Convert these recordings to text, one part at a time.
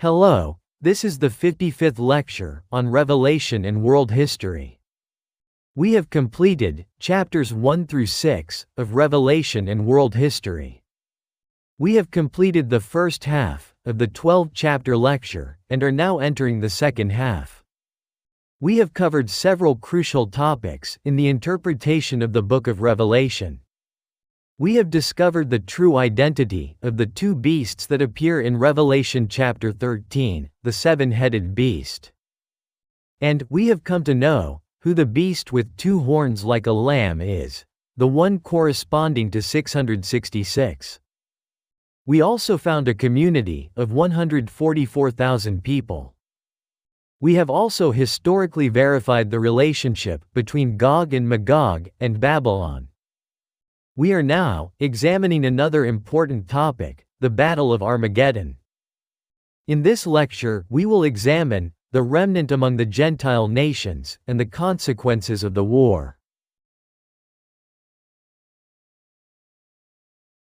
Hello, this is the 55th lecture on Revelation and World History. We have completed chapters 1 through 6 of Revelation and World History. We have completed the first half of the 12-chapter lecture and are now entering the second half. We have covered several crucial topics in the interpretation of the book of Revelation. We have discovered the true identity of the two beasts that appear in Revelation chapter 13, the seven-headed beast. And we have come to know who the beast with two horns like a lamb is, the one corresponding to 666. We also found a community of 144,000 people. We have also historically verified the relationship between Gog and Magog and Babylon. We are now examining another important topic, the Battle of Armageddon. In this lecture, we will examine the remnant among the Gentile nations and the consequences of the war.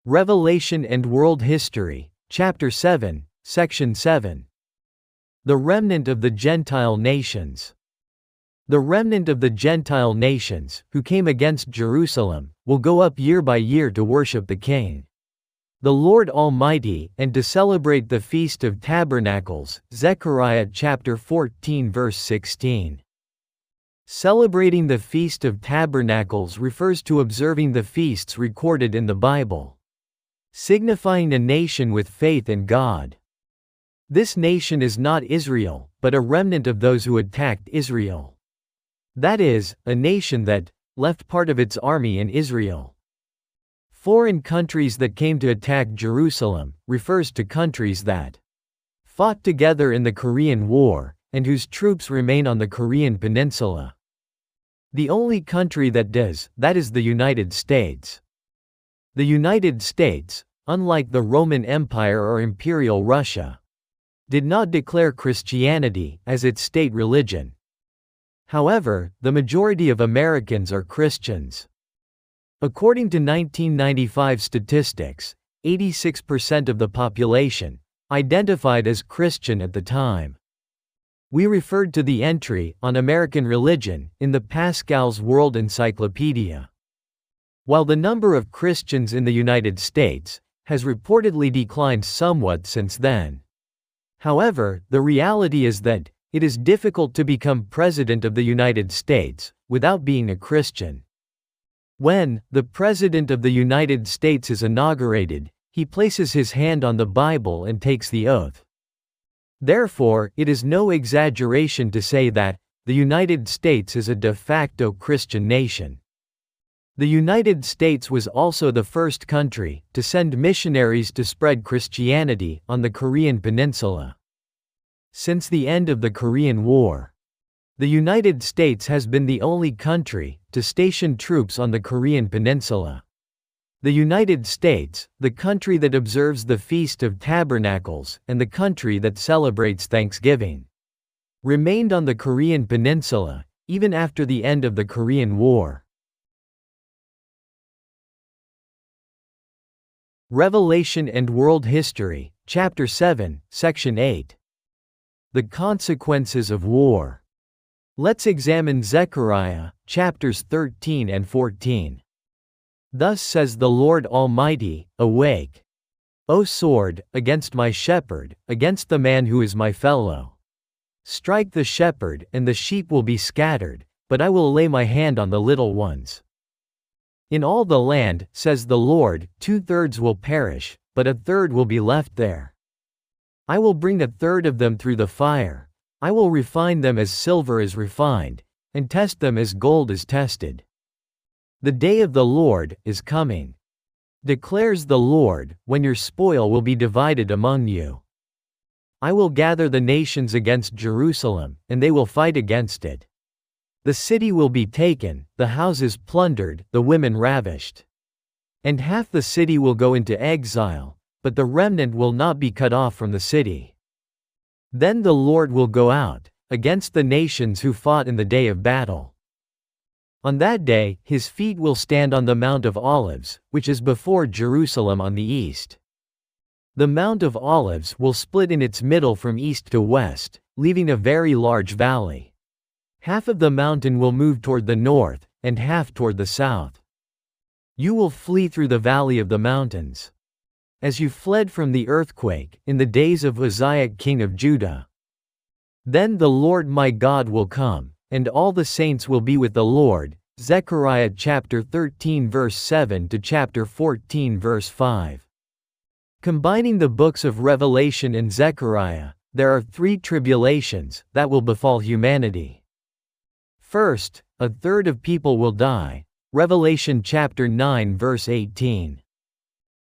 Revelation and World History, Chapter 7, Section 7. The remnant of the Gentile nations. The remnant of the Gentile nations, who came against Jerusalem, will go up year by year to worship the King, the Lord Almighty, and to celebrate the Feast of Tabernacles, Zechariah chapter 14 verse 16. Celebrating the Feast of Tabernacles refers to observing the feasts recorded in the Bible, signifying a nation with faith in God. This nation is not Israel, but a remnant of those who attacked Israel. That is, a nation that left part of its army in Israel. Foreign countries that came to attack Jerusalem refers to countries that fought together in the Korean War and whose troops remain on the Korean Peninsula. The only country that does that is the United States. The United States, unlike the Roman Empire or Imperial Russia, did not declare Christianity as its state religion. However, the majority of Americans are Christians. According to 1995 statistics, 86% of the population identified as Christian at the time. We referred to the entry on American religion in the Pascal's World Encyclopedia. While the number of Christians in the United States has reportedly declined somewhat since then. However, the reality is that it is difficult to become President of the United States without being a Christian. When the President of the United States is inaugurated, he places his hand on the Bible and takes the oath. Therefore, it is no exaggeration to say that the United States is a de facto Christian nation. The United States was also the first country to send missionaries to spread Christianity on the Korean Peninsula. Since the end of the Korean War, the United States has been the only country to station troops on the Korean Peninsula. The United States, the country that observes the Feast of Tabernacles and the country that celebrates Thanksgiving, remained on the Korean Peninsula even after the end of the Korean War. Revelation and World History, Chapter 7, Section 8. The consequences of war. Let's examine Zechariah, chapters 13 and 14. Thus says the Lord Almighty, Awake, O sword, against my shepherd, against the man who is my fellow. Strike the shepherd, and the sheep will be scattered, but I will lay my hand on the little ones. In all the land, says the Lord, 2/3 will perish, but 1/3 will be left there. I will bring 1/3 of them through the fire. I will refine them as silver is refined, and test them as gold is tested. The day of the Lord is coming, declares the Lord, when your spoil will be divided among you. I will gather the nations against Jerusalem, and they will fight against it. The city will be taken, the houses plundered, the women ravished. And half the city will go into exile, but the remnant will not be cut off from the city. Then the Lord will go out against the nations who fought in the day of battle. On that day, his feet will stand on the Mount of Olives, which is before Jerusalem on the east. The Mount of Olives will split in its middle from east to west, leaving a very large valley. Half of the mountain will move toward the north, and half toward the south. You will flee through the valley of the mountains, as you fled from the earthquake in the days of Uzziah king of Judah. Then the Lord my God will come, and all the saints will be with the Lord. Zechariah chapter 13 verse 7 to chapter 14 verse 5. Combining the books of Revelation and Zechariah, there are three tribulations that will befall humanity. First, a third of people will die. Revelation chapter 9 verse 18.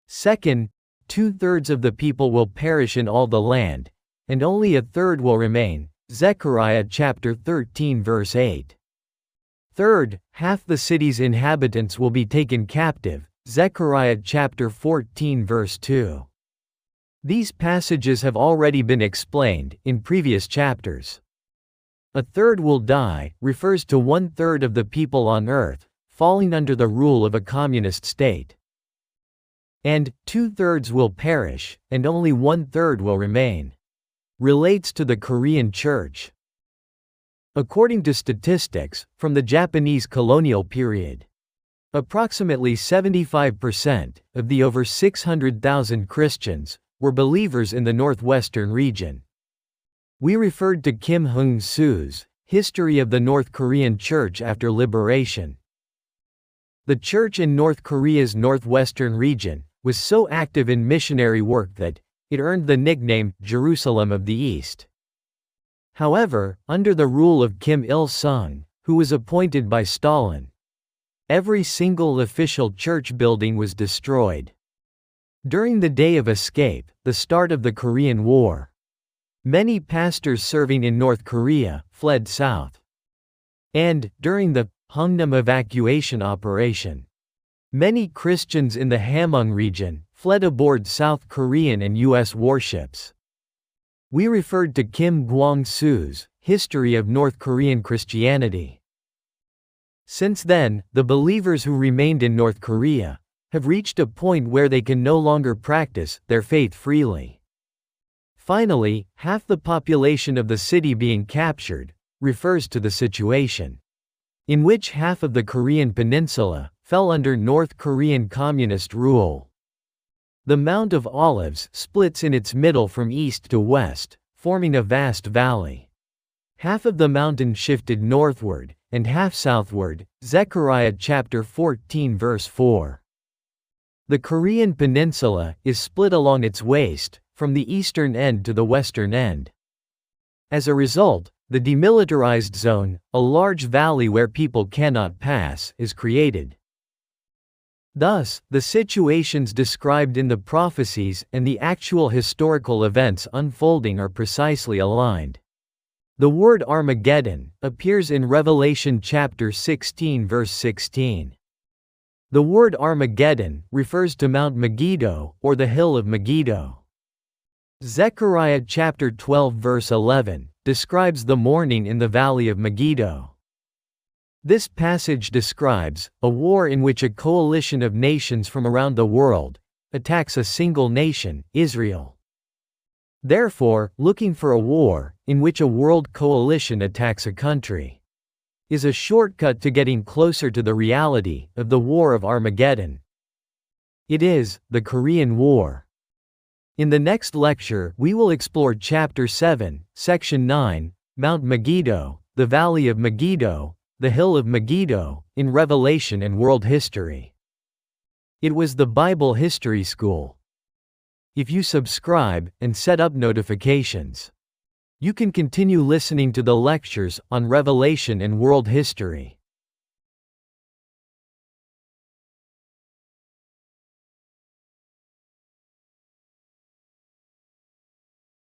Second, 2/3 of the people will perish in all the land, and only a third will remain. Zechariah chapter 13 verse 8. Third, half the city's inhabitants will be taken captive. Zechariah chapter 14 verse 2. These passages have already been explained in previous chapters. A third will die refers to 1/3 of the people on earth, falling under the rule of a communist state. And 2/3 will perish, and only 1/3 will remain. Relates to the Korean Church. According to statistics from the Japanese colonial period, approximately 75% of the over 600,000 Christians were believers in the northwestern region. We referred to Kim Hung-soo's History of the North Korean Church After Liberation. The church in North Korea's northwestern region was so active in missionary work that it earned the nickname Jerusalem of the East. However, under the rule of Kim Il-sung, who was appointed by Stalin, every single official church building was destroyed. During the Day of Escape, the start of the Korean War, many pastors serving in North Korea fled south. And, during the Hungnam evacuation operation, many Christians in the Hamhung region fled aboard South Korean and U.S. warships. We referred to Kim Kwang-soo's History of North Korean Christianity. Since then, the believers who remained in North Korea have reached a point where they can no longer practice their faith freely. Finally, half the population of the city being captured refers to the situation in which half of the Korean peninsula fell under North Korean communist rule. The Mount of Olives splits in its middle from east to west, forming a vast valley. Half of the mountain shifted northward, and half southward. Zechariah chapter 14 verse 4. The Korean peninsula is split along its waist, from the eastern end to the western end. As a result, the demilitarized zone, a large valley where people cannot pass, is created. Thus, the situations described in the prophecies and the actual historical events unfolding are precisely aligned. The word Armageddon appears in Revelation chapter 16 verse 16. The word Armageddon refers to Mount Megiddo, or the hill of Megiddo. Zechariah chapter 12 verse 11 describes the mourning in the valley of Megiddo. This passage describes a war in which a coalition of nations from around the world attacks a single nation, Israel. Therefore, looking for a war in which a world coalition attacks a country is a shortcut to getting closer to the reality of the War of Armageddon. It is the Korean War. In the next lecture, we will explore Chapter 7, Section 9, Mount Megiddo, the Valley of Megiddo, the Hill of Megiddo, in Revelation and World History. It was the Bible History School. If you subscribe and set up notifications, you can continue listening to the lectures on Revelation and World History.